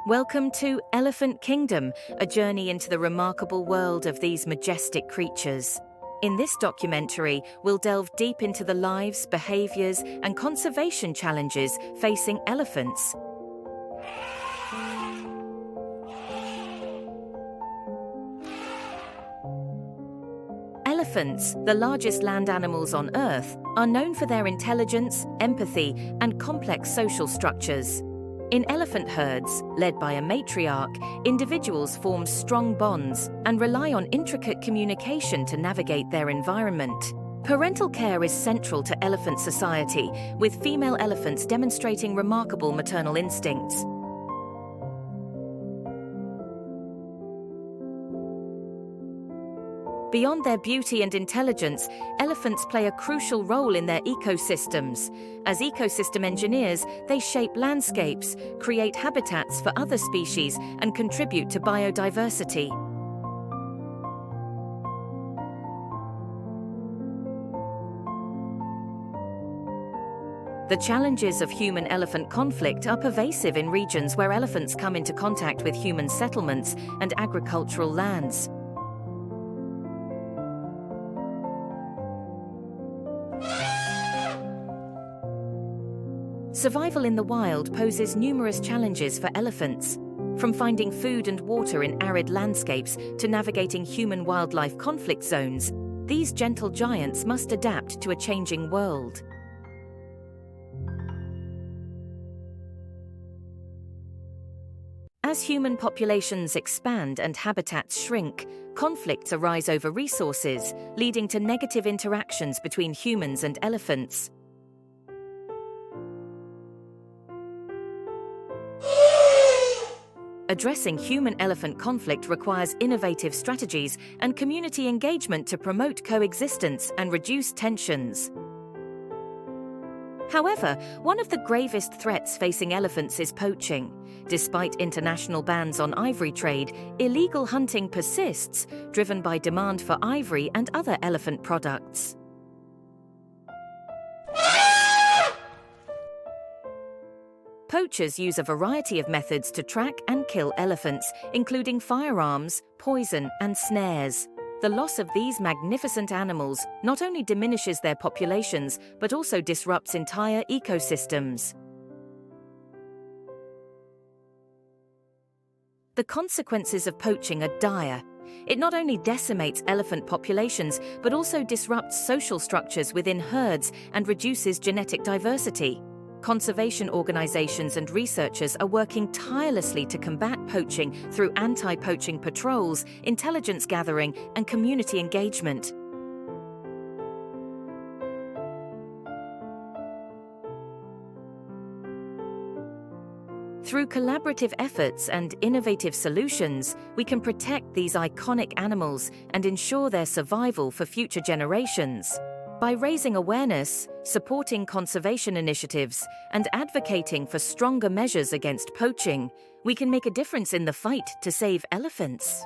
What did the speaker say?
Welcome to Elephant Kingdom, a journey into the remarkable world of these majestic creatures. In this documentary, we'll delve deep into the lives, behaviors, and conservation challenges facing elephants. Elephants, the largest land animals on Earth, are known for their intelligence, empathy, and complex social structures. In elephant herds, led by a matriarch, individuals form strong bonds and rely on intricate communication to navigate their environment. Parental care is central to elephant society, with female elephants demonstrating remarkable maternal instincts. Beyond their beauty and intelligence, elephants play a crucial role in their ecosystems. As ecosystem engineers, they shape landscapes, create habitats for other species, and contribute to biodiversity. The challenges of human-elephant conflict are pervasive in regions where elephants come into contact with human settlements and agricultural lands. Survival in the wild poses numerous challenges for elephants. From finding food and water in arid landscapes to navigating human-wildlife conflict zones, these gentle giants must adapt to a changing world. As human populations expand and habitats shrink, conflicts arise over resources, leading to negative interactions between humans and elephants. Addressing human-elephant conflict requires innovative strategies and community engagement to promote coexistence and reduce tensions. However, one of the gravest threats facing elephants is poaching. Despite international bans on ivory trade, illegal hunting persists, driven by demand for ivory and other elephant products. Poachers use a variety of methods to track and kill elephants, including firearms, poison, and snares. The loss of these magnificent animals not only diminishes their populations, but also disrupts entire ecosystems. The consequences of poaching are dire. It not only decimates elephant populations, but also disrupts social structures within herds and reduces genetic diversity. Conservation organizations and researchers are working tirelessly to combat poaching through anti-poaching patrols, intelligence gathering, and community engagement. Through collaborative efforts and innovative solutions, we can protect these iconic animals and ensure their survival for future generations. By raising awareness, supporting conservation initiatives, and advocating for stronger measures against poaching, we can make a difference in the fight to save elephants.